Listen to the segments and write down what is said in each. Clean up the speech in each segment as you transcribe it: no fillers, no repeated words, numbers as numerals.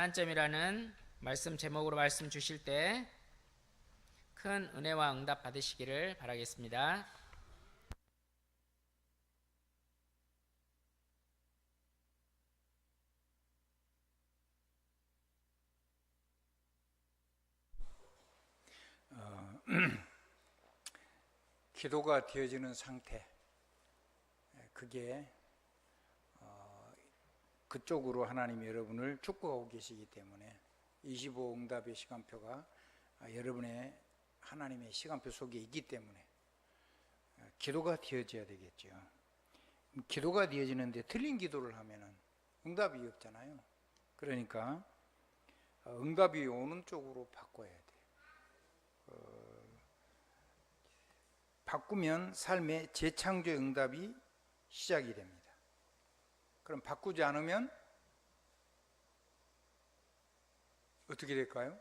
전환점이라는 말씀 제목으로 말씀 주실 때 큰 은혜와 응답 받으시기를 바라겠습니다. 기도가 되어지는 상태, 그게 그쪽으로 하나님이 여러분을 축복하고 계시기 때문에 25 응답의 시간표가 여러분의 하나님의 시간표 속에 있기 때문에 기도가 되어져야 되겠죠. 기도가 되어지는데 틀린 기도를 하면은 응답이 없잖아요. 그러니까 응답이 오는 쪽으로 바꿔야 돼요. 바꾸면 삶의 재창조의 응답이 시작이 됩니다. 그럼 바꾸지 않으면 어떻게 될까요?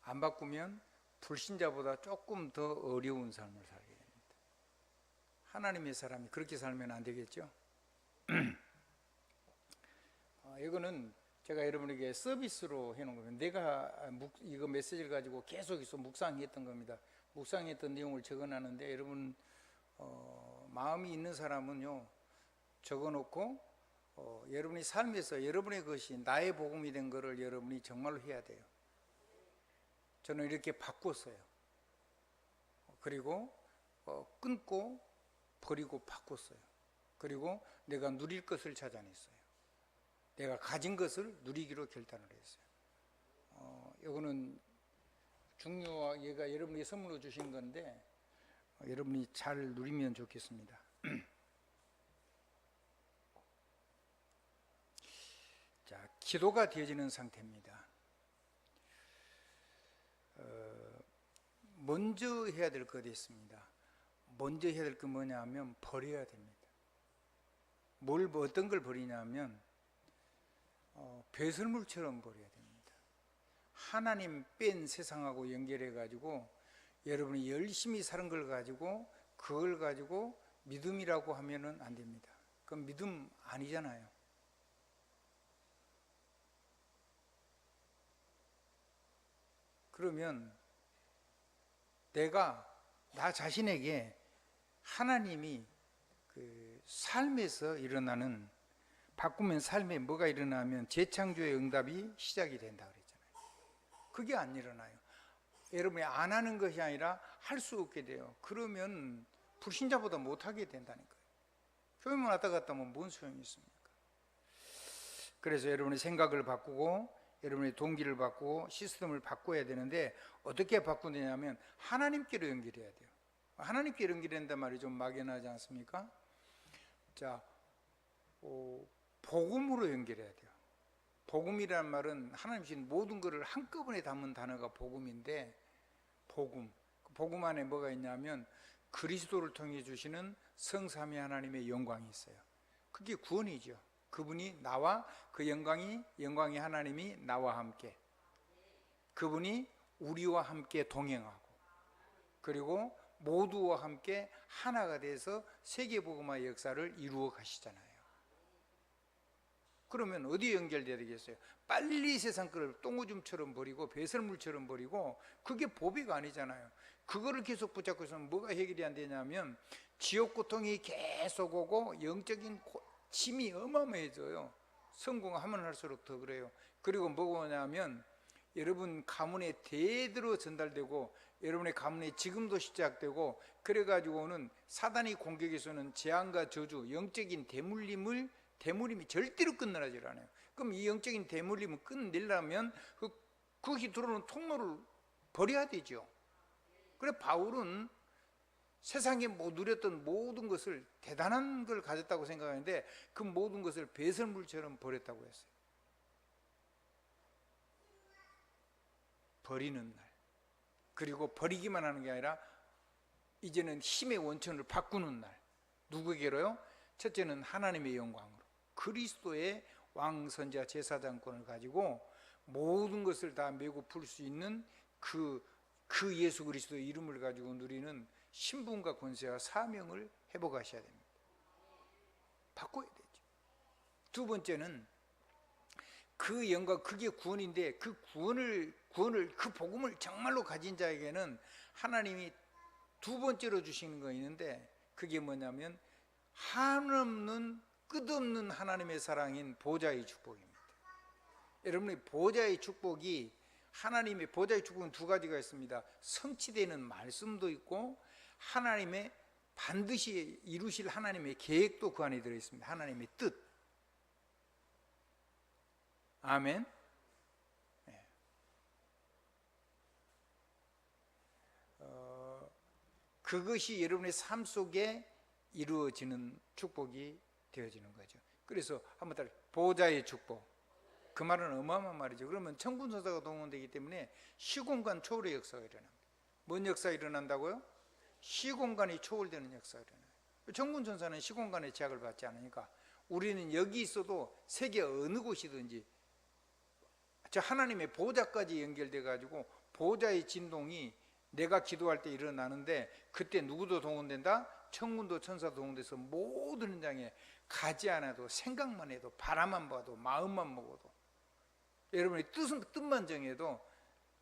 안 바꾸면 불신자보다 조금 더 어려운 삶을 살게 됩니다. 하나님의 사람이 그렇게 살면 안 되겠죠? 이거는 제가 여러분에게 서비스로 해놓은 겁니다. 내가 이거 메시지를 가지고 계속해서 묵상했던 겁니다. 묵상했던 내용을 적어놨는데 여러분 마음이 있는 사람은요 적어놓고 여러분이 삶에서 여러분의 것이 나의 복음이 된 것을 여러분이 정말로 해야 돼요. 저는 이렇게 바꿨어요. 그리고 끊고 버리고 바꿨어요. 그리고 내가 누릴 것을 찾아냈어요. 내가 가진 것을 누리기로 결단을 했어요. 이거는 중요한, 얘가 여러분이 선물로 주신 건데 여러분이 잘 누리면 좋겠습니다. 자, 기도가 되어지는 상태입니다. 먼저 해야 될 것이 있습니다. 먼저 해야 될 건 뭐냐 하면 버려야 됩니다. 어떤 걸 버리냐면 배설물처럼 버려야 됩니다. 하나님 뺀 세상하고 연결해 가지고 여러분이 열심히 사는 걸 가지고 그걸 가지고 믿음이라고 하면은 안 됩니다. 그건 믿음 아니잖아요. 그러면 나 자신에게 하나님이 그 삶에서 일어나는, 바꾸면 삶에 뭐가 일어나면 재창조의 응답이 시작이 된다 그랬잖아요. 그게 안 일어나요. 여러분이 안 하는 것이 아니라 할 수 없게 돼요. 그러면 불신자보다 못하게 된다니까요. 교회만 왔다 갔다 하면 뭔 소용이 있습니까? 그래서 여러분의 생각을 바꾸고 여러분의 동기를 바꾸고 시스템을 바꿔야 되는데 어떻게 바꾸느냐면 하나님께로 연결해야 돼요. 하나님께 연결된단 말이 좀 막연하지 않습니까? 자, 복음으로 연결해야 돼요. 복음이라는 말은 하나님 주신 모든 것을 한꺼번에 담은 단어가 복음인데, 복음 안에 뭐가 있냐면 그리스도를 통해 주시는 성삼위 하나님의 영광이 있어요. 그게 구원이죠. 그분이 나와, 그 영광이 하나님이 나와 함께, 그분이 우리와 함께 동행하고, 그리고 모두와 함께 하나가 돼서 세계복음화의 역사를 이루어 가시잖아요. 그러면 어디에 연결돼야 되겠어요? 빨리 세상 것을 똥오줌처럼 버리고 배설물처럼 버리고, 그게 보배가 아니잖아요. 그거를 계속 붙잡고 있으면 뭐가 해결이 안 되냐면 지옥 고통이 계속 오고 영적인 짐이 어마어마해져요. 성공하면 할수록 더 그래요. 그리고 뭐냐면 여러분 가문에 대대로 전달되고 여러분의 가문에 지금도 시작되고, 그래가지고는 사단이 공격에서는 재앙과 저주, 영적인 대물림이 절대로 끝나지 않아요. 그럼 이 영적인 대물림을 끝내려면 거기 들어오는 통로를 버려야 되죠. 그래 바울은 세상에 누렸던 모든 것을, 대단한 걸 가졌다고 생각하는데 그 모든 것을 배설물처럼 버렸다고 했어요. 버리는 날. 그리고 버리기만 하는 게 아니라 이제는 힘의 원천을 바꾸는 날. 누구에게로요? 첫째는 하나님의 영광으로, 그리스도의 왕선자 제사장권을 가지고 모든 것을 다 메고 풀 수 있는 그 예수 그리스도의 이름을 가지고 누리는 신분과 권세와 사명을 회복하셔야 됩니다. 바꿔야 되죠. 두 번째는 그 영광, 그게 구원인데 그 구원을 그 복음을 정말로 가진 자에게는 하나님이 두 번째로 주시는 거 있는데, 그게 뭐냐면 한없는 끝없는 하나님의 사랑인 보좌의 축복입니다. 여러분의 보좌의 축복이, 하나님의 보좌의 축복은 두 가지가 있습니다. 성취되는 말씀도 있고 하나님의 반드시 이루실 하나님의 계획도 그 안에 들어있습니다. 하나님의 뜻. 아멘. 네. 그것이 여러분의 삶 속에 이루어지는 축복이 되어지는 거죠. 그래서 한번 따라, 보좌의 축복. 그 말은 어마어마한 말이죠. 그러면 천군천사가 동원되기 때문에 시공간 초월의 역사가 일어납니다. 뭔 역사가 일어난다고요? 시공간이 초월되는 역사가 일어나요. 천군천사는 시공간의 제약을 받지 않으니까 우리는 여기 있어도 세계 어느 곳이든지 저 하나님의 보좌까지 연결돼 가지고 보좌의 진동이 내가 기도할 때 일어나는데, 그때 누구도 동원된다? 천군도 천사도 동원돼서 모든 현장에 가지 않아도, 생각만 해도, 바라만 봐도, 마음만 먹어도, 여러분의 뜻만 정해도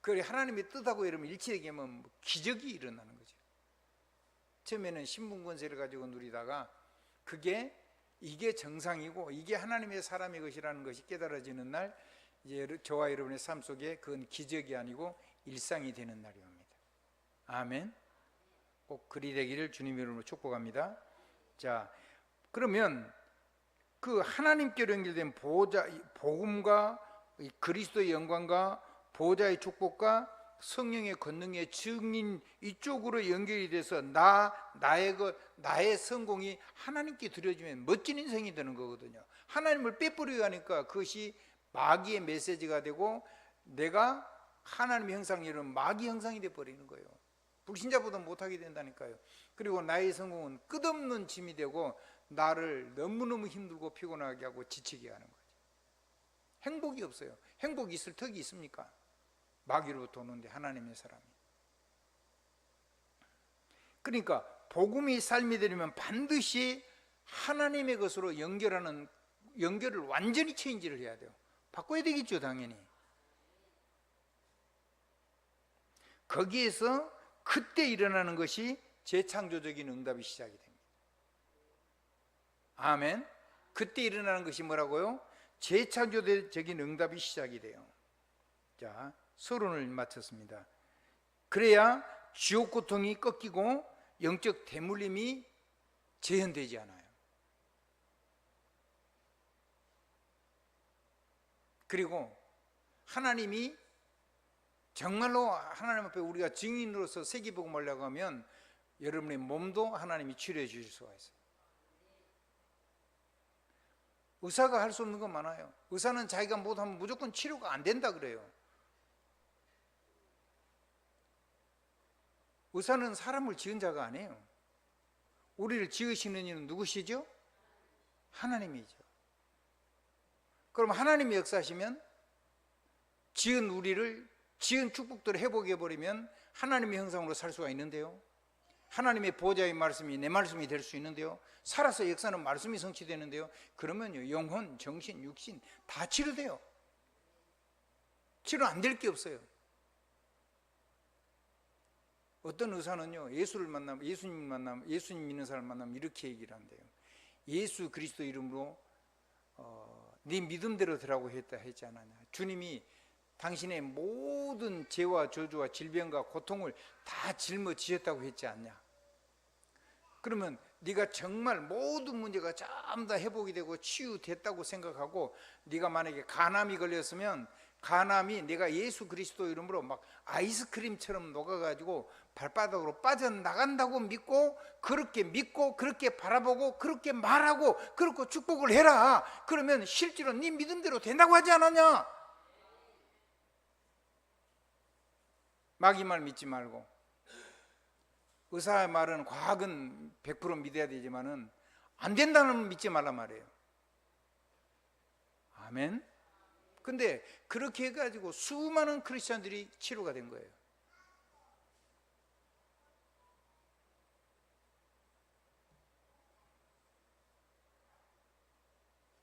그 하나님의 뜻하고 여러분 일치되게 하면 기적이 일어나는 거죠. 처음에는 신분권세를 가지고 누리다가 이게 정상이고 이게 하나님의 사람의 것이라는 것이 깨달아지는 날, 이제 저와 여러분의 삶 속에 그건 기적이 아니고 일상이 되는 날이 옵니다. 아멘. 꼭 그리 되기를 주님의 이름으로 축복합니다. 자, 그러면 그 하나님께로 연결된 보좌, 복음과 그리스도의 영광과 보좌의 축복과 성령의 권능의 증인, 이쪽으로 연결이 돼서 나의 성공이 하나님께 드려지면 멋진 인생이 되는 거거든요. 하나님을 빼버리고 하니까 그것이 마귀의 메시지가 되고 내가 하나님의 형상이 이런 마귀 형상이 되어버리는 거예요. 불신자보다 못하게 된다니까요. 그리고 나의 성공은 끝없는 짐이 되고 나를 너무너무 힘들고 피곤하게 하고 지치게 하는 거죠. 행복이 없어요. 행복이 있을 턱이 있습니까? 마귀로부터 오는데 하나님의 사람이. 그러니까 복음이 삶이 되려면 반드시 하나님의 것으로 연결을 완전히 체인지를 해야 돼요. 바꿔야 되겠죠, 당연히. 거기에서 그때 일어나는 것이 재창조적인 응답이 시작이 됩니다. 아멘. 그때 일어나는 것이 뭐라고요? 재창조적인 응답이 시작이 돼요. 자, 서론을 마쳤습니다. 그래야 지옥 고통이 꺾이고 영적 대물림이 재현되지 않아요. 그리고 하나님이 정말로 하나님 앞에 우리가 증인으로서 세계복음을 하려고 하면 여러분의 몸도 하나님이 치료해 주실 수가 있어요. 의사가 할 수 없는 건 많아요. 의사는 자기가 못하면 무조건 치료가 안 된다 그래요. 의사는 사람을 지은 자가 아니에요. 우리를 지으시는 이는 누구시죠? 하나님이죠. 그럼 하나님이 역사하시면 지은 축복들을 회복해버리면 하나님의 형상으로 살 수가 있는데요. 하나님의 보좌의 말씀이 내 말씀이 될 수 있는데요. 살아서 역사는 말씀이 성취되는데요. 그러면요, 영혼, 정신, 육신 다 치료돼요. 치료 안 될 게 없어요. 어떤 의사는요, 예수님 믿는 사람 만나면 이렇게 얘기를 한대요. 예수 그리스도 이름으로 네 믿음대로 되라고 했지 않았냐. 주님이 당신의 모든 죄와 저주와 질병과 고통을 다 짊어지셨다고 했지 않냐. 그러면 네가 정말 모든 문제가 전부 다 회복이 되고 치유됐다고 생각하고, 네가 만약에 간암이 걸렸으면 간암이 내가 예수 그리스도 이름으로 막 아이스크림처럼 녹아가지고 발바닥으로 빠져나간다고 믿고, 그렇게 바라보고, 그렇게 말하고, 그렇게 축복을 해라. 그러면 실제로 네 믿음대로 된다고 하지 않았냐. 마귀 말 믿지 말고. 의사의 말은 과학은 100% 믿어야 되지만은 안 된다는 건 믿지 말란 말이에요. 아멘. 근데 그렇게 해가지고 수많은 크리스천들이 치료가 된 거예요.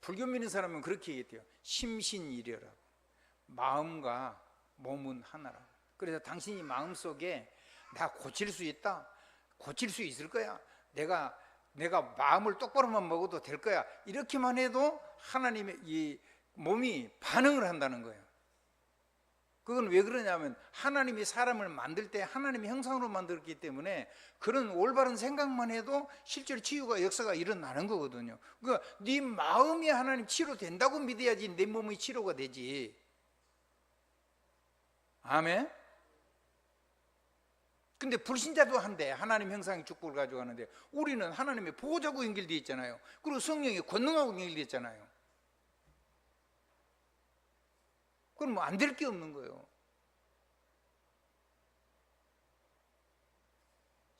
불교 믿는 사람은 그렇게 얘기해요. 심신일여라고. 마음과 몸은 하나라고. 그래서 당신이 마음속에 나 고칠 수 있다, 고칠 수 있을 거야, 내가 마음을 똑바로만 먹어도 될 거야, 이렇게만 해도 하나님의 이 몸이 반응을 한다는 거예요. 그건 왜 그러냐면 하나님이 사람을 만들 때 하나님의 형상으로 만들었기 때문에 그런 올바른 생각만 해도 실제로 치유가 역사가 일어나는 거거든요. 그러니까 네 마음이 하나님 치료된다고 믿어야지 내 몸이 치료가 되지. 아멘. 근데 불신자도 한데 하나님 형상의 축복을 가지고 가는데 우리는 하나님의 보호자고 연결되어 있잖아요. 그리고 성령의 권능하고 연결되어 있잖아요. 그럼 뭐 안 될 게 없는 거예요.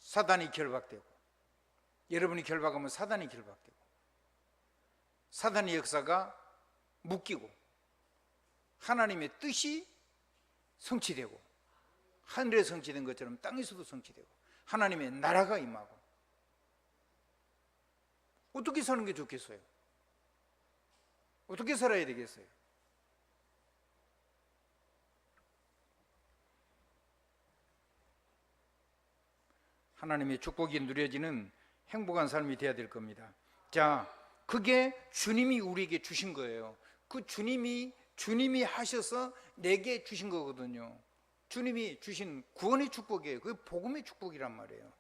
사단이 결박되고, 여러분이 결박하면 사단이 결박되고, 사단의 역사가 묶이고, 하나님의 뜻이 성취되고, 하늘에 성취된 것처럼 땅에서도 성취되고, 하나님의 나라가 임하고. 어떻게 사는 게 좋겠어요? 어떻게 살아야 되겠어요? 하나님의 축복이 누려지는 행복한 삶이 되어야 될 겁니다. 자, 그게 주님이 우리에게 주신 거예요. 그 주님이 하셔서 내게 주신 거거든요. 주님이 주신 구원의 축복이에요. 그게 복음의 축복이란 말이에요.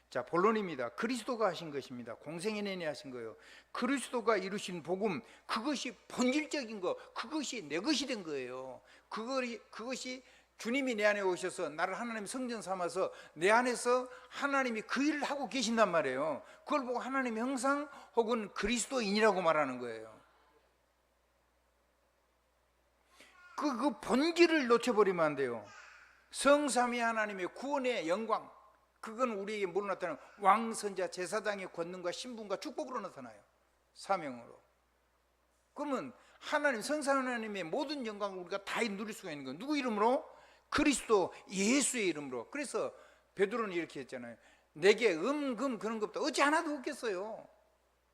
자, 본론입니다. 그리스도가 하신 것입니다. 공생애년이 하신 거예요. 그리스도가 이루신 복음, 그것이 본질적인 거, 그것이 내 것이 된 거예요. 그것이 주님이 내 안에 오셔서 나를 하나님 성전 삼아서 내 안에서 하나님이 그 일을 하고 계신단 말이에요. 그걸 보고 하나님의 형상 혹은 그리스도인이라고 말하는 거예요. 그 본질을 놓쳐버리면 안 돼요. 성삼위 하나님의 구원의 영광, 그건 우리에게 뭐로 나타나요? 왕선자 제사장의 권능과 신분과 축복으로 나타나요. 사명으로. 그러면 하나님, 성삼위 하나님의 모든 영광을 우리가 다 누릴 수가 있는 거예요. 누구 이름으로? 그리스도 예수의 이름으로. 그래서 베드로는 이렇게 했잖아요. 내게 금 그런 것도 어찌 하나도 없겠어요.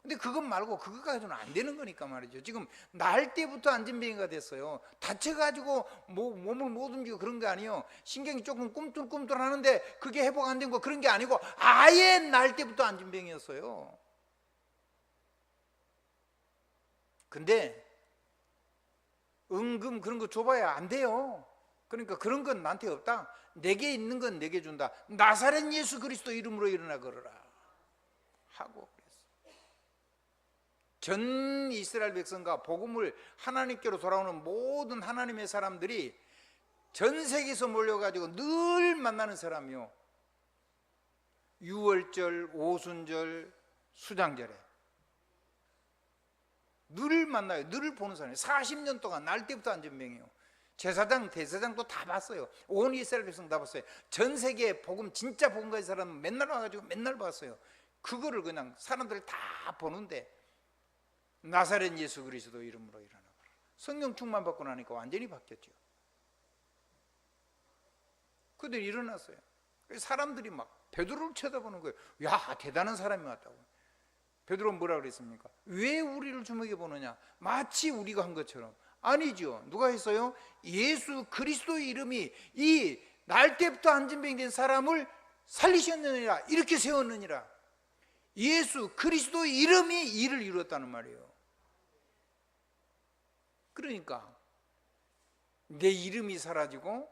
근데 그것 말고 그것 가지고는 안 되는 거니까 말이죠. 지금 날 때부터 안진뱅이가 됐어요. 다쳐가지고 몸을 못 움직이고 그런 게 아니에요. 신경이 조금 꿈틀꿈틀 하는데 그게 회복 안 된 거 그런 게 아니고 아예 날 때부터 안진뱅이였어요. 근데 은금 그런 거 줘봐야 안 돼요. 그러니까 그런 건 나한테 없다. 내게 있는 건 내게 준다. 나사렛 예수 그리스도 이름으로 일어나 걸어라 하고 그랬어. 전 이스라엘 백성과 복음을 하나님께로 돌아오는 모든 하나님의 사람들이 전 세계에서 몰려가지고 늘 만나는 사람이요. 유월절, 오순절, 수장절에 늘 만나요. 늘 보는 사람이에요. 40년 동안 날 때부터 안전병이에요. 제사장, 대사장도 다 봤어요. 온 이스라엘 백성 다 봤어요. 전 세계 복음, 진짜 복음 가진 사람은 맨날 와가지고 맨날 봤어요. 그거를 그냥 사람들 다 보는데 나사렛 예수 그리스도 이름으로 일어나거라. 성령 충만 받고 나니까 완전히 바뀌었죠. 그들이 일어났어요. 사람들이 막 베드로를 쳐다보는 거예요. 야, 대단한 사람이 왔다고. 베드로는 뭐라 그랬습니까? 왜 우리를 주목해 보느냐? 마치 우리가 한 것처럼. 아니죠. 누가 했어요? 예수 그리스도의 이름이 이 날 때부터 안진병이 된 사람을 살리셨느니라, 이렇게 세웠느니라. 예수 그리스도의 이름이 이를 이루었다는 말이에요. 그러니까 내 이름이 사라지고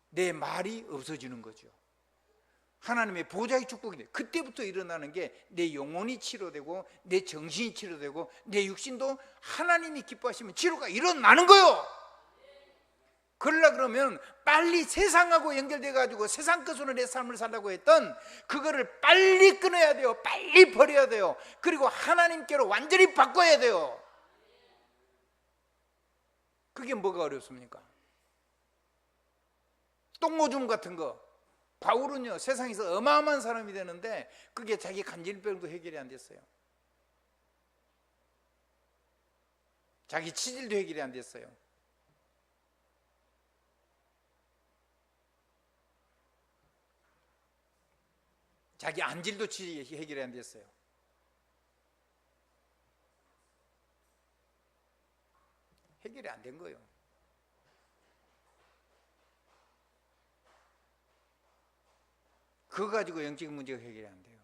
내 말이 없어지는 거죠. 하나님의 보좌의 축복이 돼. 그때부터 일어나는 게 내 영혼이 치료되고 내 정신이 치료되고 내 육신도 하나님이 기뻐하시면 치료가 일어나는 거예요. 그러려 그러면 빨리 세상하고 연결돼 가지고 세상 것으로 내 삶을 살라고 했던 그거를 빨리 끊어야 돼요. 빨리 버려야 돼요. 그리고 하나님께로 완전히 바꿔야 돼요. 그게 뭐가 어렵습니까? 똥오줌 같은 거. 바울은요, 세상에서 어마어마한 사람이 되는데 그게 자기 간질병도 해결이 안 됐어요. 자기 치질도 해결이 안 됐어요. 자기 안질도 해결이 안 됐어요. 해결이 안 된 거예요. 그거 가지고 영적 문제가 해결이 안 돼요.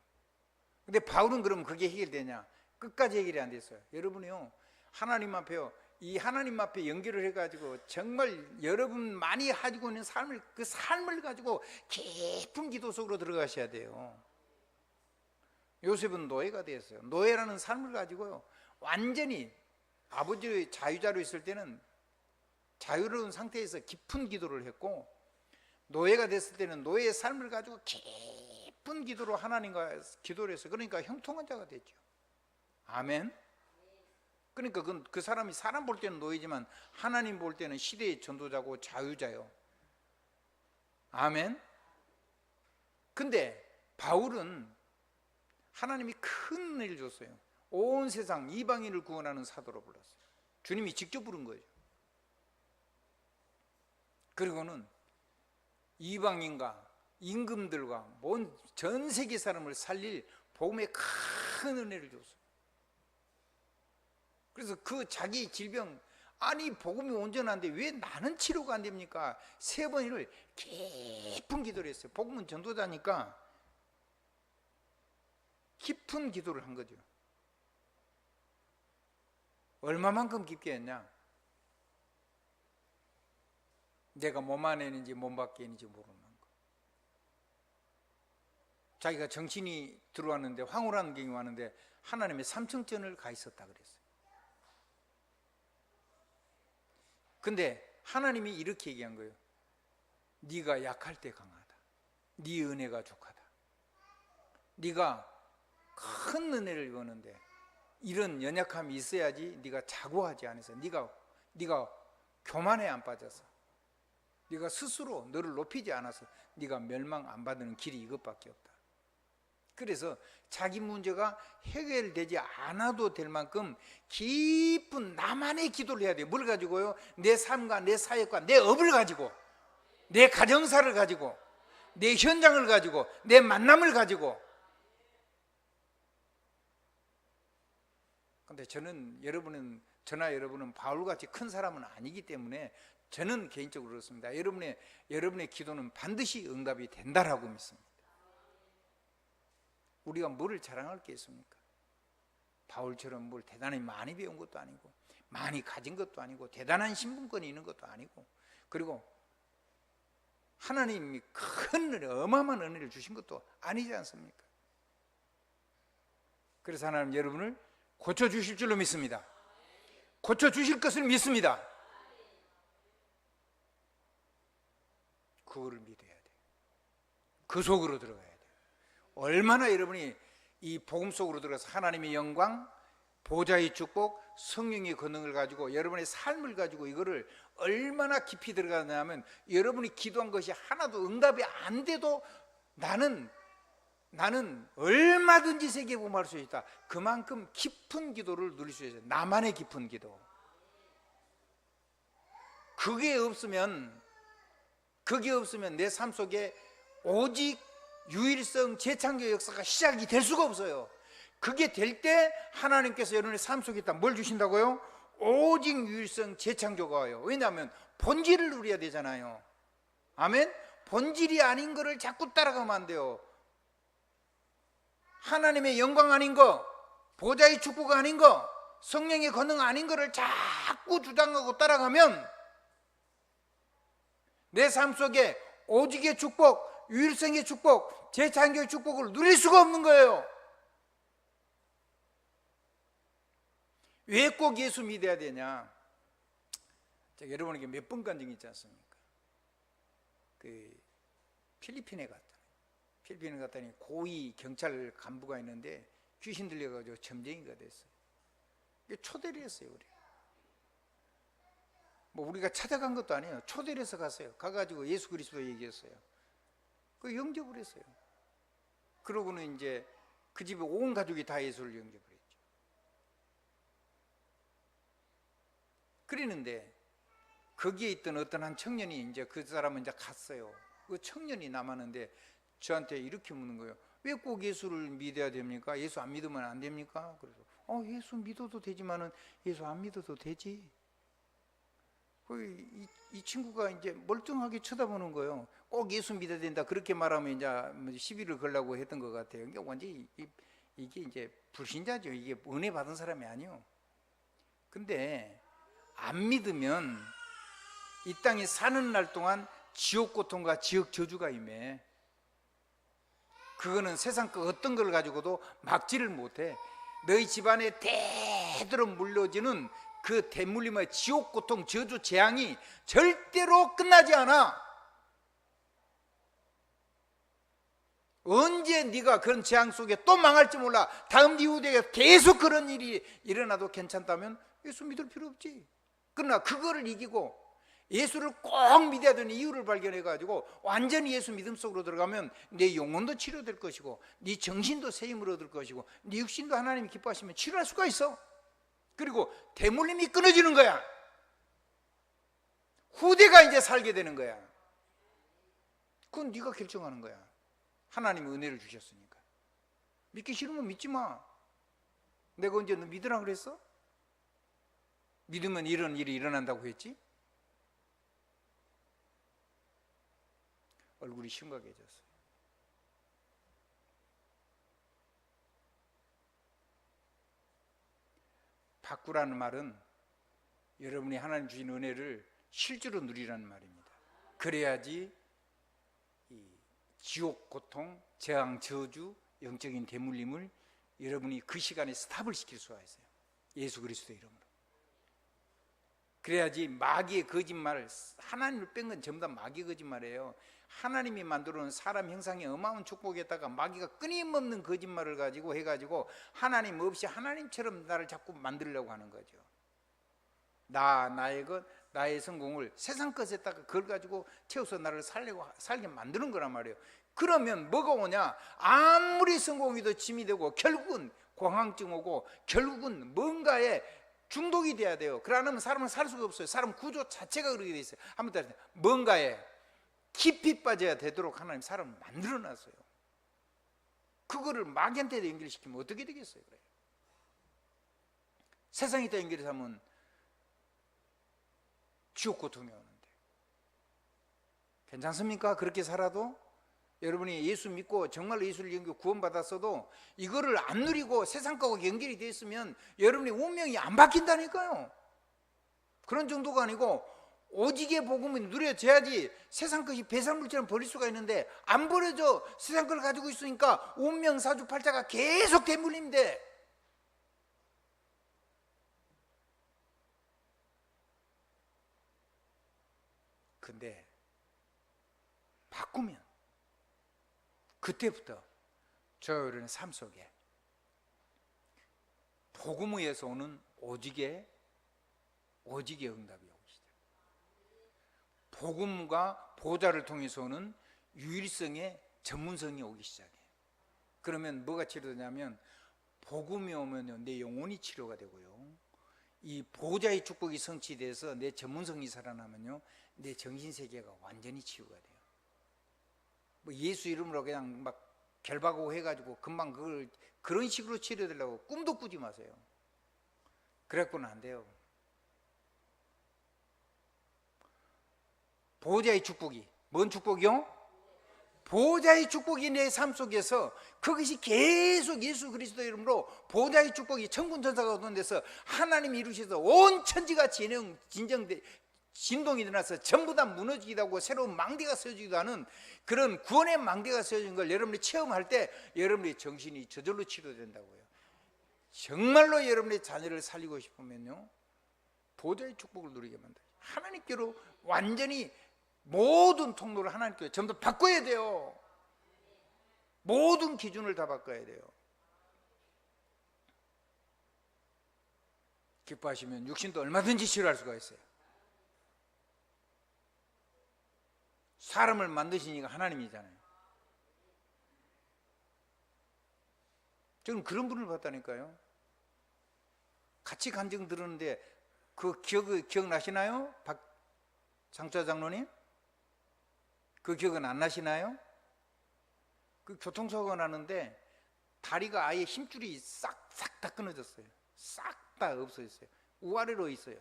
근데 바울은 그러면 그게 해결되냐? 끝까지 해결이 안 됐어요. 여러분이요, 하나님 앞에요, 이 하나님 앞에 연결을 해가지고 정말 여러분 많이 가지고 있는 삶을, 그 삶을 가지고 깊은 기도 속으로 들어가셔야 돼요. 요셉은 노예가 되었어요. 노예라는 삶을 가지고요, 완전히 아버지의 자유자로 있을 때는 자유로운 상태에서 깊은 기도를 했고, 노예가 됐을 때는 노예의 삶을 가지고 깊은 기도로 하나님과 기도를 했어요. 그러니까 형통한 자가 됐죠. 아멘. 그러니까 그 사람이 사람 볼 때는 노예지만 하나님 볼 때는 시대의 전도자고 자유자요. 아멘. 근데 바울은 하나님이 큰 은혜를 줬어요. 온 세상 이방인을 구원하는 사도로 불렀어요. 주님이 직접 부른 거죠. 그리고는 이방인과 임금들과 전 세계 사람을 살릴 복음의 큰 은혜를 줬어요. 그래서 그 자기 질병, 아니 복음이 온전한데 왜 나는 치료가 안 됩니까? 3번을 깊은 기도를 했어요. 복음은 전도자니까 깊은 기도를 한 거죠. 얼마만큼 깊게 했냐? 내가 몸 안에 있는지 몸 밖에 있는지 모르는 거. 자기가 정신이 들어왔는데, 황홀한 경이 왔는데 하나님의 삼층전을 가 있었다 그랬어요. 근데 하나님이 이렇게 얘기한 거예요. 네가 약할 때 강하다. 네 은혜가 족하다. 네가 큰 은혜를 입었는데 이런 연약함이 있어야지 네가 자고하지 않아서, 네가 교만에 안 빠져서, 네가 스스로 너를 높이지 않아서 네가 멸망 안 받는 길이 이것밖에 없다. 그래서 자기 문제가 해결되지 않아도 될 만큼 깊은 나만의 기도를 해야 돼요. 뭘 가지고요? 내 삶과 내 사역과 내 업을 가지고, 내 가정사를 가지고, 내 현장을 가지고, 내 만남을 가지고. 근데 저나 여러분은 바울같이 큰 사람은 아니기 때문에 저는 개인적으로 그렇습니다. 여러분의 기도는 반드시 응답이 된다라고 믿습니다. 우리가 뭐를 자랑할 게 있습니까? 바울처럼 뭘 대단히 많이 배운 것도 아니고, 많이 가진 것도 아니고, 대단한 신분권이 있는 것도 아니고, 그리고 하나님이 큰 은혜, 어마어마한 은혜를 주신 것도 아니지 않습니까? 그래서 하나님 여러분을 고쳐주실 줄로 믿습니다. 고쳐주실 것을 믿습니다. 그거를 믿어야 돼요. 그 속으로 들어가야 돼요. 얼마나 여러분이 이 복음 속으로 들어가서 하나님의 영광, 보좌의 축복, 성령의 권능을 가지고 여러분의 삶을 가지고 이거를 얼마나 깊이 들어가냐면, 여러분이 기도한 것이 하나도 응답이 안 돼도 나는 얼마든지 세계 복음할 수 있다. 그만큼 깊은 기도를 누릴 수 있어요. 나만의 깊은 기도. 그게 없으면 내 삶 속에 오직 유일성 재창조 역사가 시작이 될 수가 없어요. 그게 될 때 하나님께서 여러분의 삶 속에 있다 뭘 주신다고요? 오직 유일성 재창조가 와요. 왜냐하면 본질을 누려야 되잖아요. 아멘? 본질이 아닌 거를 자꾸 따라가면 안 돼요. 하나님의 영광 아닌 거, 보좌의 축복 아닌 거, 성령의 권능 아닌 거를 자꾸 주장하고 따라가면 내 삶 속에 오직의 축복, 유일성의 축복, 재창조의 축복을 누릴 수가 없는 거예요. 왜 꼭 예수 믿어야 되냐? 제가 여러분에게 몇 번 간 적이 있지 않습니까? 필리핀에 갔더니 고위 경찰 간부가 있는데 귀신 들려가지고 점쟁이가 됐어요. 초대를 했어요. 우리가 찾아간 것도 아니에요. 초대를 해서 갔어요. 가가지고 예수 그리스도 얘기했어요. 그 영접을 했어요. 그러고는 이제 그 집에 온 가족이 다 예수를 영접을 했죠. 그랬는데 거기에 있던 어떤 한 청년이 이제 그 사람은 이제 갔어요. 그 청년이 남았는데 저한테 이렇게 묻는 거예요. 왜 꼭 예수를 믿어야 됩니까? 예수 안 믿으면 안 됩니까? 그래서 예수 믿어도 되지만은 예수 안 믿어도 되지. 이 친구가 이제 멀쩡하게 쳐다보는 거예요. 꼭 예수 믿어야 된다 그렇게 말하면 이제 시비를 걸려고 했던 것 같아요. 그러니까 완전히 이게 이제 불신자죠. 이게 은혜 받은 사람이 아니요. 근데 안 믿으면 이 땅에 사는 날 동안 지옥 고통과 지옥 저주가 임해. 그거는 세상 그 어떤 걸 가지고도 막지를 못해. 너희 집안에 대대로 물려지는 그 대물림의 지옥 고통, 저주, 재앙이 절대로 끝나지 않아. 언제 네가 그런 재앙 속에 또 망할지 몰라. 다음 네 후대에 계속 그런 일이 일어나도 괜찮다면 예수 믿을 필요 없지. 그러나 그거를 이기고 예수를 꼭 믿어야 되는 이유를 발견해가지고 완전히 예수 믿음 속으로 들어가면 내 영혼도 치료될 것이고 네 정신도 세임을 얻을 것이고 네 육신도 하나님이 기뻐하시면 치료할 수가 있어. 그리고 대물림이 끊어지는 거야. 후대가 이제 살게 되는 거야. 그건 네가 결정하는 거야. 하나님이 은혜를 주셨으니까. 믿기 싫으면 믿지 마. 내가 언제 너 믿으라 그랬어? 믿으면 이런 일이 일어난다고 했지? 얼굴이 심각해졌어요. 바꾸라는 말은 여러분이 하나님 주신 은혜를 실제로 누리라는 말입니다. 그래야지 이 지옥 고통, 재앙, 저주, 영적인 대물림을 여러분이 그 시간에 스탑을 시킬 수가 있어요. 예수 그리스도의 이름으로. 그래야지 마귀의 거짓말, 하나님을 뺀 건 전부 다 마귀의 거짓말이에요. 하나님이 만들어 놓은 사람 형상의 어마어마한 축복에다가 마귀가 끊임없는 거짓말을 가지고 해가지고 하나님 없이 하나님처럼 나를 자꾸 만들려고 하는 거죠. 나의 것, 나의 성공을 세상 것에다가 그걸 가지고 채워서 나를 살게 만드는 거란 말이에요. 그러면 뭐가 오냐? 아무리 성공해도 짐이 되고 결국은 공황증 오고 결국은 뭔가에 중독이 돼야 돼요. 그러면 사람은 살 수가 없어요. 사람 구조 자체가 그렇게 돼 있어요. 한번 따라서 뭔가에 깊이 빠져야 되도록 하나님 사람을 만들어 놨어요. 그거를 마귀한테 연결시키면 어떻게 되겠어요? 그래요. 세상에다 연결해서 하면 지옥 고통이 오는데 괜찮습니까? 그렇게 살아도? 여러분이 예수 믿고 정말로 예수를 연결 구원받았어도 이거를 안 누리고 세상 거하고 연결이 되어 있으면 여러분의 운명이 안 바뀐다니까요. 그런 정도가 아니고 오직의 복음을 누려져야지 세상 것이 배설물처럼 버릴 수가 있는데 안 버려져. 세상 걸 가지고 있으니까 운명 사주팔자가 계속 대물림돼. 근데 바꾸면 그때부터 저 여러분의 삶 속에 복음에서 오는 오직의 응답이 오기 시작해요. 복음과 보좌를 통해서 오는 유일성의 전문성이 오기 시작해요. 그러면 뭐가 치료되냐면 복음이 오면요 내 영혼이 치료가 되고요, 이 보좌의 축복이 성취돼서 내 전문성이 살아나면요 내 정신세계가 완전히 치유가 돼요. 뭐 예수 이름으로 그냥 막 결박하고 해가지고 금방 그걸 그런 식으로 치료되려고 꿈도 꾸지 마세요. 그래갖고는 안 돼요. 보호자의 축복이, 뭔 축복이요? 보호자의 축복이 내 삶 속에서 그것이 계속 예수 그리스도 이름으로 보호자의 축복이 천군 천사가 오는 데서 하나님이 이루셔서 온 천지가 진동이 일어나서 전부 다 무너지기도 하고 새로운 망대가 세워지기도 하는 그런 구원의 망대가 세워진 걸 여러분이 체험할 때 여러분의 정신이 저절로 치료된다고요. 정말로 여러분의 자녀를 살리고 싶으면요 보호자의 축복을 누리게 만들어요. 하나님께로 완전히 모든 통로를 하나님께로 전부 다 바꿔야 돼요. 모든 기준을 다 바꿔야 돼요. 기뻐하시면 육신도 얼마든지 치료할 수가 있어요. 사람을 만드시니까 하나님이잖아요. 저는 그런 분을 봤다니까요. 같이 간증 들었는데 그 기억나시나요? 장차 장로님? 그 기억은 안 나시나요? 그 교통사고가 나는데 다리가 아예 힘줄이 싹 다 끊어졌어요. 싹 다 없어졌어요. 우아래로 있어요.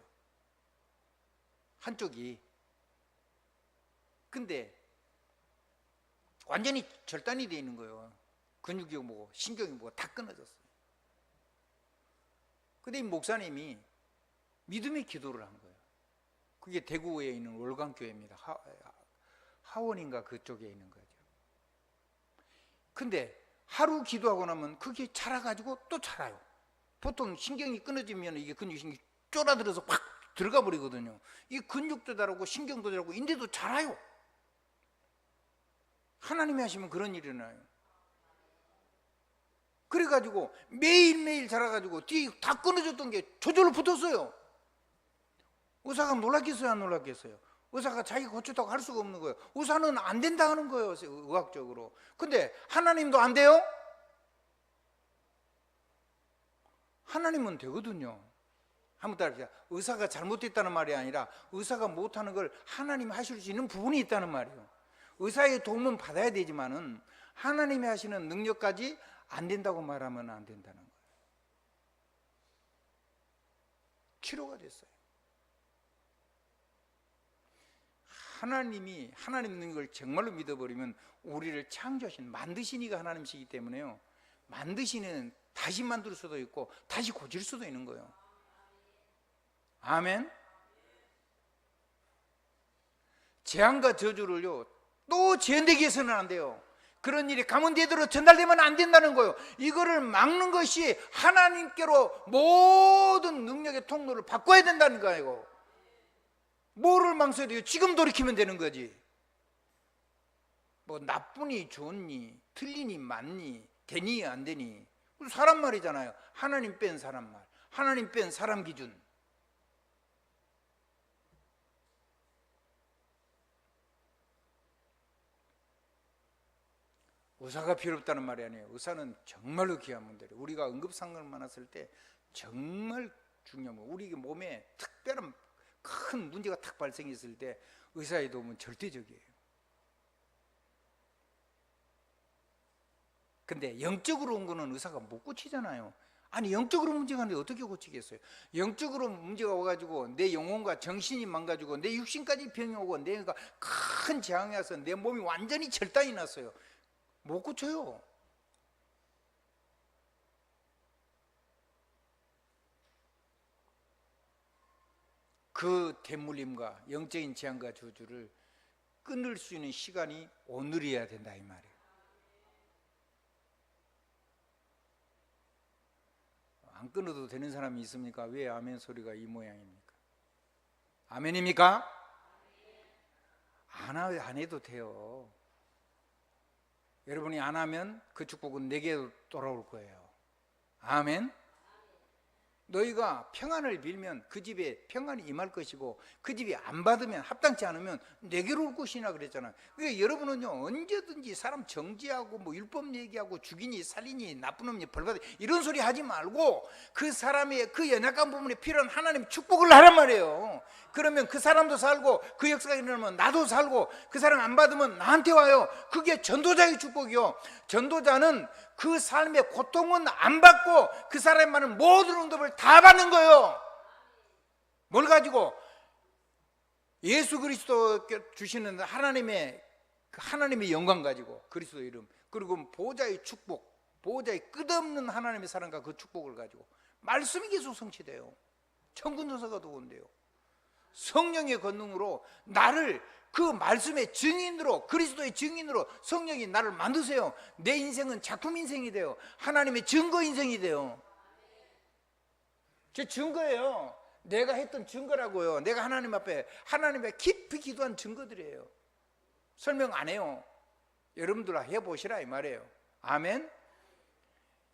한쪽이. 근데 완전히 절단이 되어 있는 거예요. 근육이 뭐고 신경이 뭐고 다 끊어졌어요. 근데 이 목사님이 믿음의 기도를 한 거예요. 그게 대구에 있는 월광교회입니다. 하원인가 그쪽에 있는 거죠. 근데 하루 기도하고 나면 그게 자라가지고 또 자라요. 보통 신경이 끊어지면 이게 근육이 쫄아들어서 확 들어가 버리거든요. 이 근육도 자라고 신경도 자라고 인대도 자라요. 하나님이 하시면 그런 일이 일어나요. 그래가지고 매일매일 자라가지고 뒤에 다 끊어졌던 게 저절로 붙었어요. 의사가 놀랐겠어요, 안 놀랐겠어요? 의사가 자기 고쳤다고 할 수가 없는 거예요. 의사는 안 된다 하는 거예요, 의학적으로. 근데 하나님도 안 돼요? 하나님은 되거든요. 한번 따라해보세요. 의사가 잘못됐다는 말이 아니라 의사가 못하는 걸 하나님이 하실 수 있는 부분이 있다는 말이에요. 의사의 도움은 받아야 되지만은 하나님이 하시는 능력까지 안 된다고 말하면 안 된다는 거예요. 치료가 됐어요. 하나님이 하나님 있는 걸 정말로 믿어버리면 우리를 창조하신 만드신 이가 하나님이시기 때문에요. 만드시는 다시 만들 수도 있고 다시 고칠 수도 있는 거예요. 아멘. 재앙과 저주를요 또 재현되게 해서는 안 돼요. 그런 일이 가문대대로 전달되면 안 된다는 거예요. 이거를 막는 것이 하나님께로 모든 능력의 통로를 바꿔야 된다는 거예요. 뭐를 망설여요? 지금 돌이키면 되는 거지. 뭐 나쁘니 좋니 틀리니 맞니 되니 안 되니 사람 말이잖아요. 하나님 뺀 사람 말, 하나님 뺀 사람 기준. 의사가 필요 없다는 말이 아니에요. 의사는 정말로 귀한 분들이에요. 우리가 응급상황을 만났을 때 정말 중요한 거. 우리 몸에 특별한 큰 문제가 탁 발생했을 때 의사의 도움은 절대적이에요. 근데 영적으로 온 거는 의사가 못 고치잖아요. 아니 영적으로 문제가 있는데 어떻게 고치겠어요? 영적으로 문제가 와가지고 내 영혼과 정신이 망가지고 내 육신까지 병이 오고 내가 큰 재앙이 와서 내 몸이 완전히 절단이 났어요. 못 고쳐요. 그 대물림과 영적인 재앙과 저주를 끊을 수 있는 시간이 오늘이어야 된다 이 말이에요. 안 끊어도 되는 사람이 있습니까? 왜 아멘 소리가 이 모양입니까? 아멘입니까? 안 해도 돼요. 여러분이 안 하면 그 축복은 내게 돌아올 거예요. 아멘. 너희가 평안을 빌면 그 집에 평안이 임할 것이고 그 집이 안 받으면 합당치 않으면 내게로 올 것이나 그랬잖아요. 그러니까 여러분은요 언제든지 사람 정지하고 뭐 율법 얘기하고 죽이니 살리니 나쁜 놈이 벌받아 이런 소리 하지 말고 그 사람의 그 연약한 부분에 필요한 하나님 축복을 하란 말이에요. 그러면 그 사람도 살고 그 역사가 일어나면 나도 살고 그 사람 안 받으면 나한테 와요. 그게 전도자의 축복이요. 전도자는 그 삶의 고통은 안 받고 그 사람이 많은 모든 응답을 다 받는 거예요. 뭘 가지고? 예수 그리스도 주시는 하나님의 영광 가지고 그리스도 이름 그리고 보호자의 축복, 보호자의 끝없는 하나님의 사랑과 그 축복을 가지고 말씀이 계속 성취돼요. 천군천사가 도운대요. 성령의 권능으로 나를 그 말씀의 증인으로 그리스도의 증인으로 성령이 나를 만드세요. 내 인생은 작품 인생이 돼요. 하나님의 증거 인생이 돼요. 제 증거예요. 내가 했던 증거라고요. 내가 하나님 앞에 깊이 기도한 증거들이에요. 설명 안 해요. 여러분들 해보시라 이 말이에요. 아멘.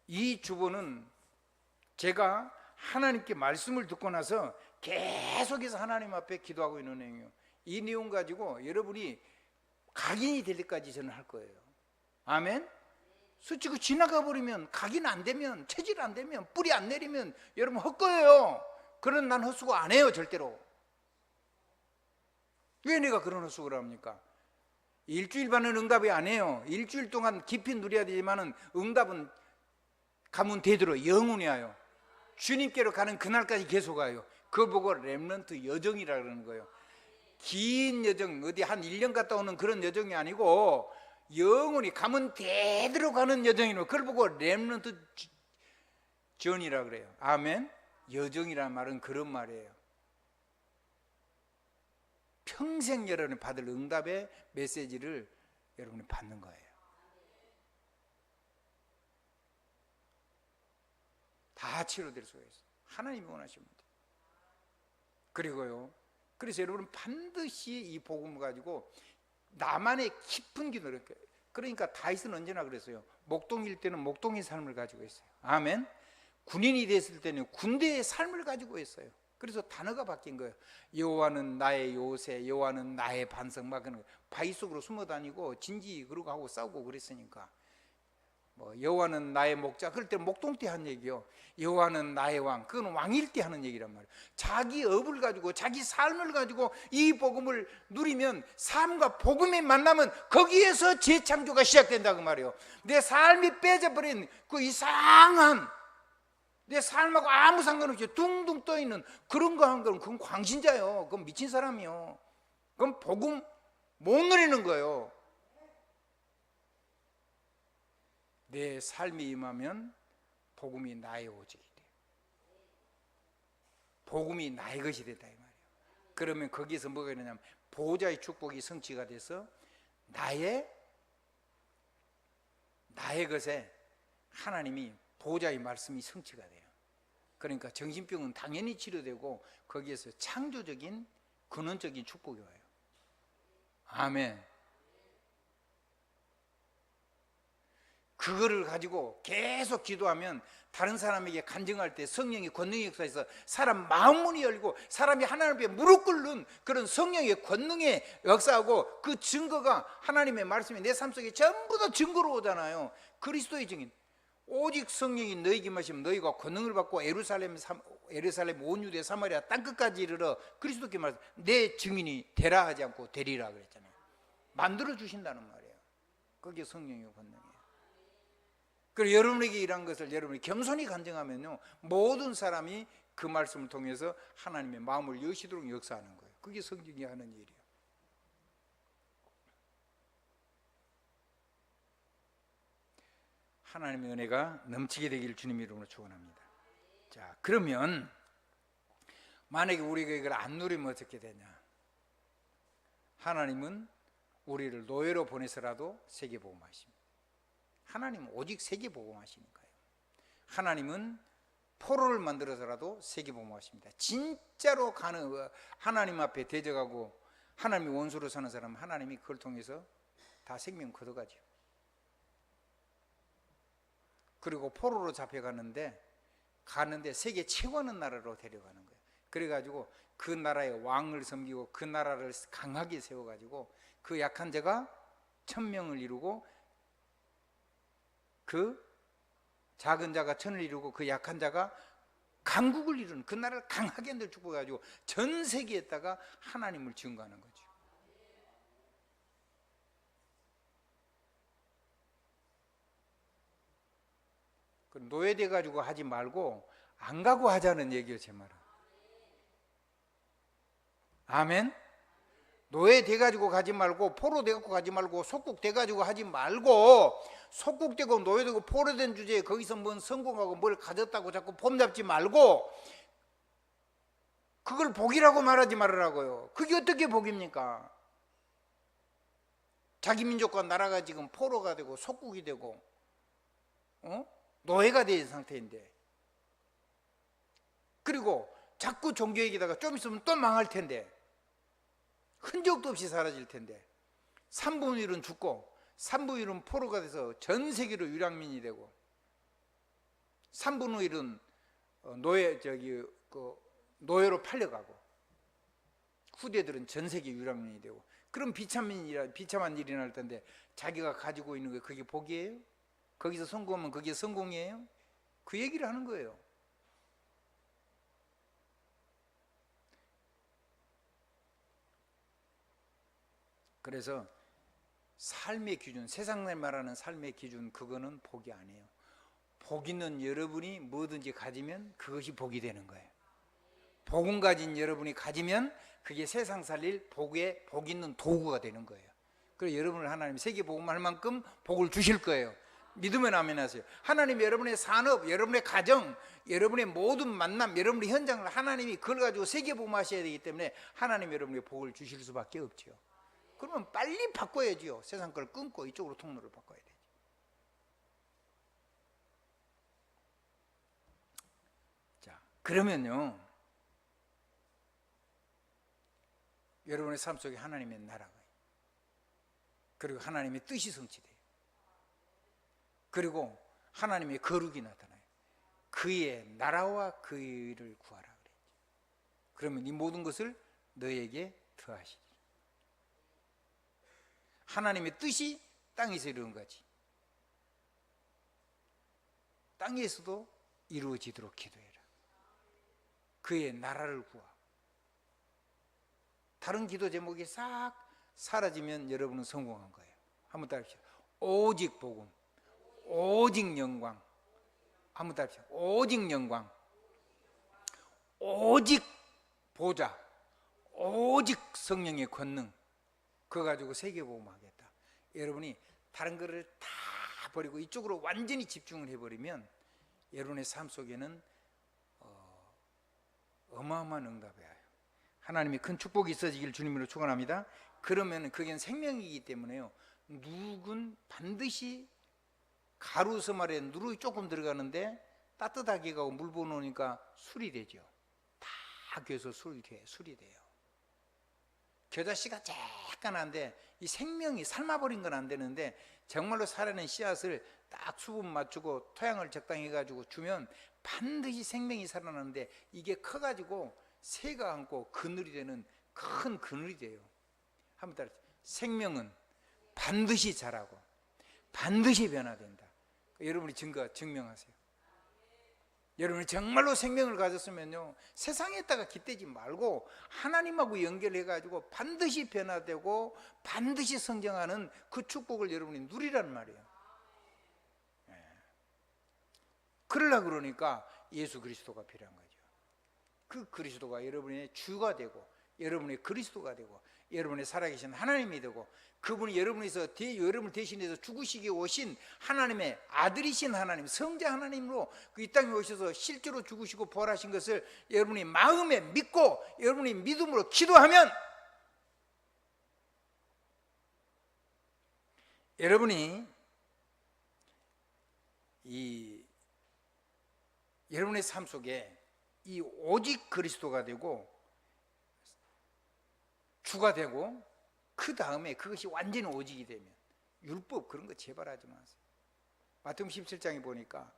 이 주보는 제가 하나님께 말씀을 듣고 나서 계속해서 하나님 앞에 기도하고 있는 내용이에요. 이 내용 가지고 여러분이 각인이 될 때까지 저는 할 거예요. 아멘. 스치고 지나가 버리면 각인 안 되면 체질 안 되면 뿌리 안 내리면 여러분 헛거예요. 그런 난 헛수고 안 해요 절대로. 왜 내가 그런 헛수고를 합니까? 일주일 반은 응답이 안 해요. 일주일 동안 깊이 누려야 되지만은 응답은 가문 대대로 영원히 와요. 주님께로 가는 그날까지 계속 와요. 그거 보고 렘넌트 여정이라 그러는 거예요. 긴 여정, 어디 한 1년 갔다 오는 그런 여정이 아니고 영원히 가면 대대로 가는 여정이에요. 그걸 보고 렘넌트 전이라 그래요. 아멘. 여정이라는 말은 그런 말이에요. 평생 여러분이 받을 응답의 메시지를 여러분이 받는 거예요. 다 치료될 수가 있어요. 하나님이 원하십니다. 그리고요, 그래서 여러분은 반드시 이 복음을 가지고 나만의 깊은 기도를, 그러니까 다윗은 언제나 그랬어요. 목동일 때는 목동의 삶을 가지고 있어요. 아멘. 군인이 됐을 때는 군대의 삶을 가지고 있어요. 그래서 단어가 바뀐 거예요. 여호와는 나의 요새, 여호와는 나의 반석, 막 그런 거. 바위 속으로 숨어 다니고 진지 그러고 하고 싸우고 그랬으니까. 뭐 여호와는 나의 목자, 그럴 때 목동 때 한 얘기요. 여호와는 나의 왕, 그건 왕일 때 하는 얘기란 말이에요. 자기 업을 가지고 자기 삶을 가지고 이 복음을 누리면, 삶과 복음이 만나면 거기에서 재창조가 시작된다 그 말이에요. 내 삶이 빼져버린 그 이상한, 내 삶하고 아무 상관없이 둥둥 떠있는 그런 거 한 거는 그건 광신자요. 그건 미친 사람이요. 그건 복음 못 누리는 거예요. 내 삶이 임하면 복음이 나의 오직이 돼. 복음이 나의 것이 된다 이 말이에요. 그러면 거기서 뭐가 있느냐면 보호자의 축복이 성취가 돼서 나의 것에 하나님이 보호자의 말씀이 성취가 돼요. 그러니까 정신병은 당연히 치료되고 거기에서 창조적인 근원적인 축복이 와요. 아멘. 그거를 가지고 계속 기도하면 다른 사람에게 간증할 때 성령의 권능의 역사에서 사람 마음문이 열리고 사람이 하나님 앞에 무릎 꿇는 그런 성령의 권능의 역사하고, 그 증거가 하나님의 말씀이 내 삶 속에 전부 다 증거로 오잖아요. 그리스도의 증인. 오직 성령이 너희에게 임하시면 너희가 권능을 받고 예루살렘 온 유대 사마리아 땅끝까지 이르러 그리스도께 말해서 내 증인이 되라 하지 않고 되리라 그랬잖아요. 만들어 주신다는 말이에요. 그게 성령의 권능이에요. 그리고 여러분에게 이런 것을 여러분이 겸손히 간증하면요, 모든 사람이 그 말씀을 통해서 하나님의 마음을 여시도록 역사하는 거예요. 그게 성경이 하는 일이에요. 하나님의 은혜가 넘치게 되기를 주님 이름으로 축원합니다. 자, 그러면 만약에 우리가 이걸 안 누리면 어떻게 되냐? 하나님은 우리를 노예로 보내서라도 세계복음하십니다. 하나님은 오직 세계복음하시니까요. 하나님은 포로를 만들어서라도 세계복음하십니다. 진짜로 하나님 앞에 대적하고 하나님의 원수로 사는 사람은 하나님이 그걸 통해서 다 생명 거둬가죠. 그리고 포로로 잡혀가는데 세계 최고하는 나라로 데려가는 거예요. 그래가지고 그 나라의 왕을 섬기고 그 나라를 강하게 세워가지고 그 약한 자가 1000명을 이루고 그 작은 자가 1000을 이루고 그 약한 자가 강국을 이루는, 그 나라를 강하게 늘 축복해가지고 전 세계에다가 하나님을 증거하는 거죠. 노예돼 가지고 하지 말고 안 가고 하자는 얘기예요, 제 말은. 아멘. 노예돼 가지고 가지 말고, 포로돼 갖고 가지 말고, 속국돼 가지고 하지 말고, 속국되고 노예되고 포로된 주제에 거기서 뭔 성공하고 뭘 가졌다고 자꾸 폼잡지 말고 그걸 복이라고 말하지 말으라고요. 그게 어떻게 복입니까? 자기 민족과 나라가 지금 포로가 되고 속국이 되고 노예가 된 상태인데, 그리고 자꾸 종교 얘기다가 좀 있으면 또 망할 텐데, 흔적도 없이 사라질 텐데, 3분의 1은 죽고 3분의 1은 포로가 돼서 전 세계로 유랑민이 되고 3분의 1은 노예로 팔려가고 후대들은 전 세계 유랑민이 되고, 그럼 비참한 일이 날 텐데 자기가 가지고 있는 게 그게 복이에요? 거기서 성공하면 그게 성공이에요? 그 얘기를 하는 거예요. 그래서 삶의 기준, 세상에 말하는 삶의 기준, 그거는 복이 아니에요. 복 있는 여러분이 뭐든지 가지면 그것이 복이 되는 거예요. 복음 가진 여러분이 가지면 그게 세상 살릴 복 있는 도구가 되는 거예요. 그래서 여러분을 하나님이 세계 복음할 만큼 복을 주실 거예요. 믿으면 아멘하세요. 하나님 여러분의 산업, 여러분의 가정, 여러분의 모든 만남, 여러분의 현장을 하나님이 그걸 가지고 세계 복음하셔야 되기 때문에 하나님 여러분의 복을 주실 수밖에 없죠. 그러면 빨리 바꿔야지요. 세상 걸 끊고 이쪽으로 통로를 바꿔야 되죠. 자, 그러면요, 여러분의 삶 속에 하나님의 나라가, 그리고 하나님의 뜻이 성취돼요. 그리고 하나님의 거룩이 나타나요. 그의 나라와 그의 일을 구하라 그랬죠. 그러면 이 모든 것을 너에게 더하시리라. 하나님의 뜻이 땅에서 이루어진 거지. 땅에서도 이루어지도록 기도해라. 그의 나라를 구하. 다른 기도 제목이 싹 사라지면 여러분은 성공한 거예요. 한번 따라합시다. 오직 복음, 오직 영광. 한번 따라합시다. 오직 영광, 오직 보좌, 오직 성령의 권능. 그거 가지고 세계복음 하겠다. 여러분이 다른 거를 다 버리고 이쪽으로 완전히 집중을 해버리면 여러분의 삶 속에는 어마어마한 응답이 와요. 하나님의 큰 축복이 있어지길 주님으로 축원합니다. 그러면 그게 생명이기 때문에요, 누군 반드시 가루서 말에 누룩이 조금 들어가는데 따뜻하게 가고 물 부어놓으니까 술이 되죠. 다 겨서 술이 돼요. 겨자씨가 쬐깐한데 이 생명이 삶아버린 건 안 되는데 정말로 살아낸 씨앗을 딱 수분 맞추고 토양을 적당히 해가지고 주면 반드시 생명이 살아나는데 이게 커가지고 새가 안고 그늘이 되는 큰 그늘이 돼요. 한번 따라. 생명은 반드시 자라고 반드시 변화된다. 여러분이 증명하세요. 여러분이 정말로 생명을 가졌으면요, 세상에다가 깃대지 말고 하나님하고 연결해가지고 반드시 변화되고 반드시 성장하는 그 축복을 여러분이 누리란 말이에요. 그러려고 그러니까 예수 그리스도가 필요한 거죠. 그 그리스도가 여러분의 주가 되고 여러분의 그리스도가 되고 여러분의 살아계신 하나님이 되고 그분이 여러분을 대신해서 죽으시기 오신 하나님의 아들이신 하나님, 성자 하나님으로 이 땅에 오셔서 실제로 죽으시고 부활하신 것을 여러분이 마음에 믿고 여러분이 믿음으로 기도하면 여러분이 여러분의 삶 속에 이 오직 그리스도가 되고 주가 되고 그 다음에 그것이 완전히 오직이 되면 율법 그런 거 제발 하지 마세요. 마태복음 17장에 보니까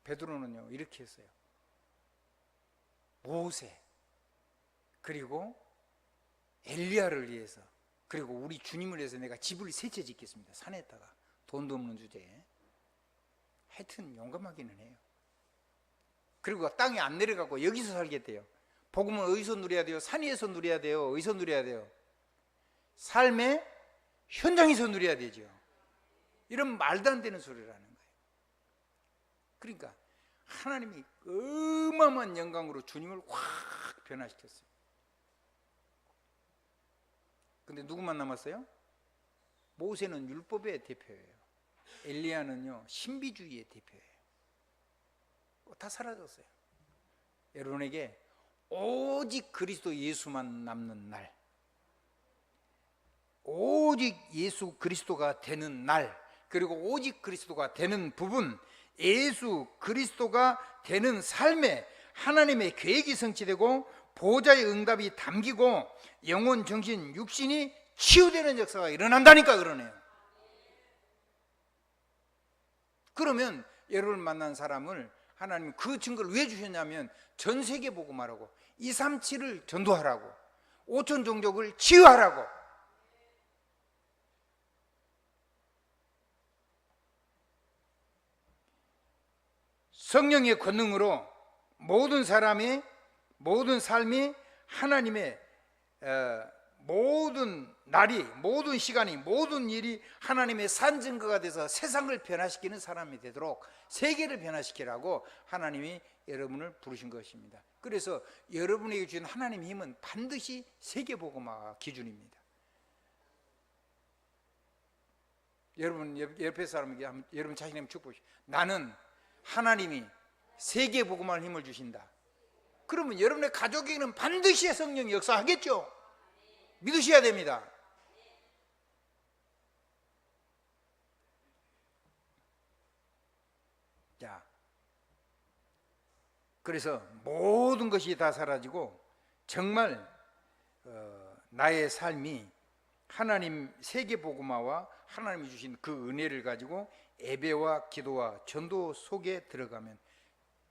베드로는요 이렇게 했어요. 모세 그리고 엘리야를 위해서 그리고 우리 주님을 위해서 내가 집을 세 채 짓겠습니다. 산에다가 돈도 없는 주제에. 하여튼 용감하기는 해요. 그리고 땅에 안 내려가고 여기서 살겠대요. 복음은 어디서 누려야 돼요? 산 위에서 누려야 돼요? 어디서 누려야 돼요? 삶의 현장에서 누려야 되죠. 이런 말도 안 되는 소리를 하는 거예요. 그러니까 하나님이 어마어마한 영광으로 주님을 확 변화시켰어요. 근데 누구만 남았어요? 모세는 율법의 대표예요. 엘리야는요 신비주의의 대표예요. 다 사라졌어요. 여러분에게 오직 그리스도 예수만 남는 날, 오직 예수 그리스도가 되는 날, 그리고 오직 그리스도가 되는 부분, 예수 그리스도가 되는 삶에 하나님의 계획이 성취되고 보좌의 응답이 담기고 영혼, 정신, 육신이 치유되는 역사가 일어난다니까 그러네요. 그러면 여러분을 만난 사람을 하나님 그 증거를 왜 주셨냐면 전 세계 복음하라고, 237을 전도하라고, 5천 종족을 치유하라고. 성령의 권능으로 모든 사람의 모든 삶이 하나님의 모든 날이, 모든 시간이, 모든 일이 하나님의 산 증거가 돼서 세상을 변화시키는 사람이 되도록 세계를 변화시키라고 하나님이 여러분을 부르신 것입니다. 그래서 여러분에게 주신 하나님의 힘은 반드시 세계복음화가 기준입니다. 여러분 옆에 사람에게 여러분 자신의 축복이, 나는 하나님이 세계복음화할 힘을 주신다. 그러면 여러분의 가족에게는 반드시 성령이 역사하겠죠. 믿으셔야 됩니다. 자, 그래서 모든 것이 다 사라지고 정말 나의 삶이 하나님 세계복음화와 하나님이 주신 그 은혜를 가지고 예배와 기도와 전도 속에 들어가면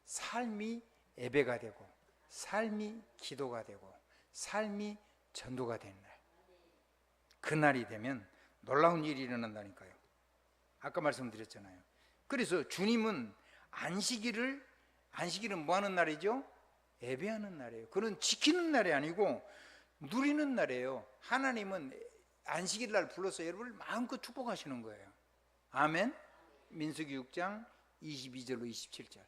삶이 예배가 되고 삶이 기도가 되고 삶이 전도가 되는 날, 그날이 되면 놀라운 일이 일어난다니까요. 아까 말씀드렸잖아요. 그래서 주님은 안식일은 뭐 하는 날이죠? 예배하는 날이에요. 그건 지키는 날이 아니고 누리는 날이에요. 하나님은 안식일 날 불러서 여러분을 마음껏 축복하시는 거예요. 아멘. 민수기 6장 22절로 27절.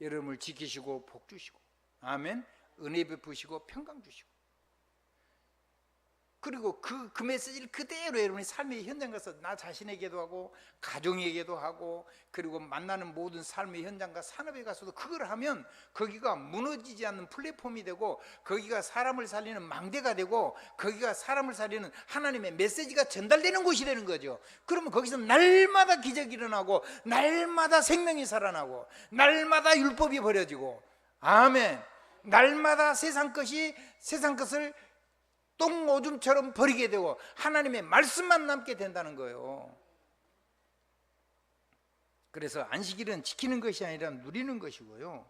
여러분을 지키시고 복 주시고, 아멘. 은혜 베푸시고 평강 주시고, 그리고 그 메시지를 그대로 여러분이 삶의 현장 가서 나 자신에게도 하고 가정에게도 하고 그리고 만나는 모든 삶의 현장과 산업에 가서도 그걸 하면 거기가 무너지지 않는 플랫폼이 되고 거기가 사람을 살리는 망대가 되고 거기가 사람을 살리는 하나님의 메시지가 전달되는 곳이 되는 거죠. 그러면 거기서 날마다 기적이 일어나고 날마다 생명이 살아나고 날마다 율법이 버려지고, 아멘. 날마다 세상 것을 똥오줌처럼 버리게 되고 하나님의 말씀만 남게 된다는 거예요. 그래서 안식일은 지키는 것이 아니라 누리는 것이고요.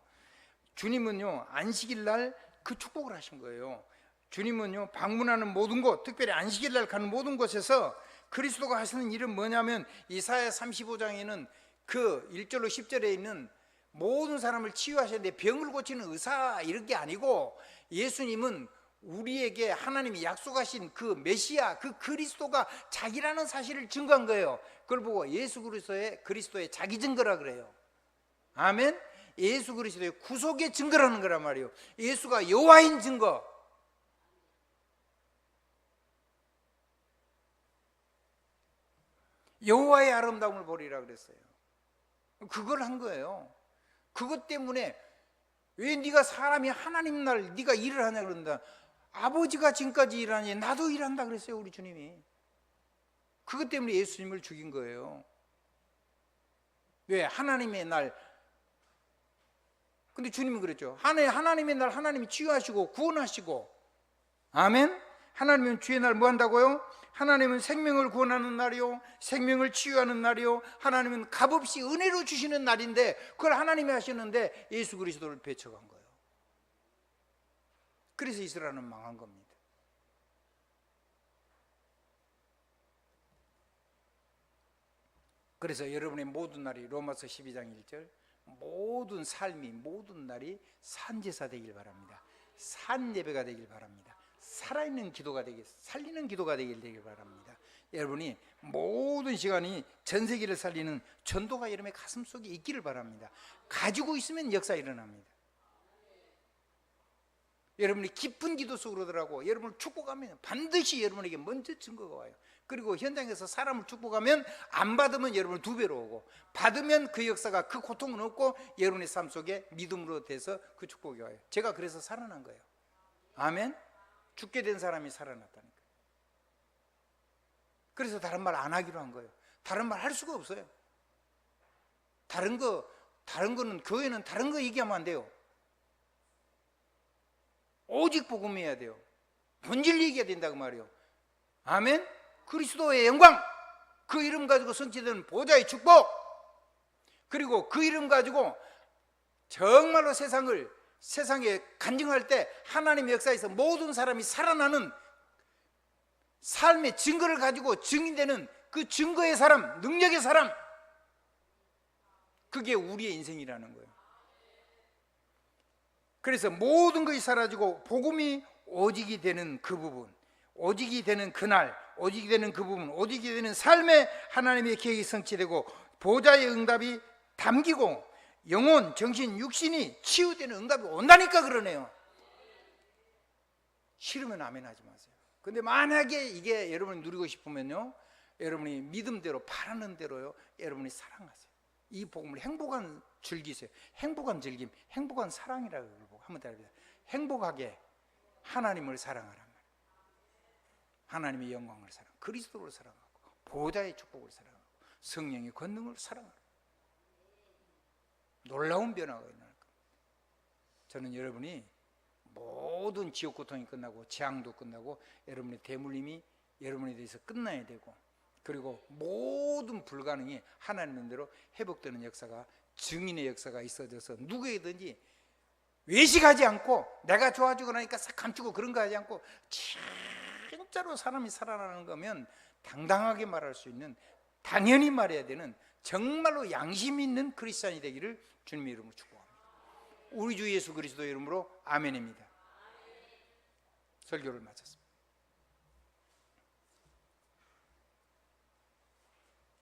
주님은요 안식일 날 그 축복을 하신 거예요. 주님은요 방문하는 모든 곳, 특별히 안식일 날 가는 모든 곳에서 그리스도가 하시는 일은 뭐냐면 이사야 35장에는 그 1절로 10절에 있는 모든 사람을 치유하시는데 병을 고치는 의사 이런 게 아니고, 예수님은 우리에게 하나님이 약속하신 그 메시아, 그 그리스도가 자기라는 사실을 증거한 거예요. 그걸 보고 예수 그리스도의 자기 증거라 그래요. 아멘. 예수 그리스도의 구속의 증거라는 거란 말이에요. 예수가 여호와인 증거. 여호와의 아름다움을 보리라 그랬어요. 그걸 한 거예요. 그것 때문에 왜 네가 사람이 하나님 날 네가 일을 하냐 그런다. 아버지가 지금까지 일하니 나도 일한다 그랬어요, 우리 주님이. 그것 때문에 예수님을 죽인 거예요. 왜? 하나님의 날. 근데 주님은 그랬죠. 하나님의 날 하나님이 치유하시고 구원하시고, 아멘. 하나님은 주의 날 뭐 한다고요? 하나님은 생명을 구원하는 날이요, 생명을 치유하는 날이요, 하나님은 값없이 은혜로 주시는 날인데 그걸 하나님이 하시는데 예수 그리스도를 배척한 거예요. 그래서 이스라엘은 망한 겁니다. 그래서 여러분의 모든 날이 로마서 12장 1절 모든 삶이 모든 날이 산제사 되길 바랍니다. 산예배가 되길 바랍니다. 살아있는 기도가 되길, 살리는 기도가 되길 바랍니다. 여러분이 모든 시간이 전 세계를 살리는 전도가 여러분의 가슴속에 있기를 바랍니다. 가지고 있으면 역사 일어납니다. 여러분이 깊은 기도 속으로 들어가고 여러분을 축복하면 반드시 여러분에게 먼저 증거가 와요. 그리고 현장에서 사람을 축복하면 안 받으면 여러분을 2배로 오고, 받으면 그 역사가 그 고통은 없고 여러분의 삶 속에 믿음으로 돼서 그 축복이 와요. 제가 그래서 살아난 거예요. 아멘. 죽게 된 사람이 살아났다니까. 그래서 다른 말 안 하기로 한 거예요. 다른 말 할 수가 없어요. 다른 거는 교회는 다른 거 얘기하면 안 돼요. 오직 복음해야 돼요. 본질 얘기해야 된다고 말이에요. 아멘. 그리스도의 영광, 그 이름 가지고 성취되는 보좌의 축복, 그리고 그 이름 가지고 정말로 세상에 간증할 때 하나님의 역사에서 모든 사람이 살아나는 삶의 증거를 가지고 증인되는 그 증거의 사람, 능력의 사람, 그게 우리의 인생이라는 거예요. 그래서 모든 것이 사라지고 복음이 오직이 되는 그 부분, 오직이 되는 그날, 오직이 되는 그 부분, 오직이 되는 삶에 하나님의 계획이 성취되고 보좌의 응답이 담기고 영혼, 정신, 육신이 치유되는 응답이 온다니까 그러네요. 싫으면 아멘 하지 마세요. 근데 만약에 이게 여러분이 누리고 싶으면요, 여러분이 믿음대로 바라는 대로요, 여러분이 사랑하세요. 이 복음을 행복한 즐기세요. 행복한 즐김, 행복한 사랑이라고 한번 따라해보세요. 행복하게 하나님을 사랑하란 말이에요. 하나님의 영광을 사랑, 그리스도를 사랑하고 보좌의 축복을 사랑하고 성령의 권능을 사랑하고 놀라운 변화가 일어날 겁니다. 저는 여러분이 모든 지옥 고통이 끝나고 재앙도 끝나고 여러분의 대물림이 여러분에 대해서 끝나야 되고, 그리고 모든 불가능이 하나님의 대로 회복되는 역사가, 증인의 역사가 있어져서 누구에든지 외식하지 않고 내가 좋아지고 나니까 싹 감추고 그런 거 하지 않고 진짜로 사람이 살아나는 거면 당당하게 말할 수 있는, 당연히 말해야 되는, 정말로 양심 있는 크리스찬이 되기를 주님의 이름으로 축복합니다. 우리 주 예수 그리스도의 이름으로 아멘입니다. 설교를 마쳤습니다.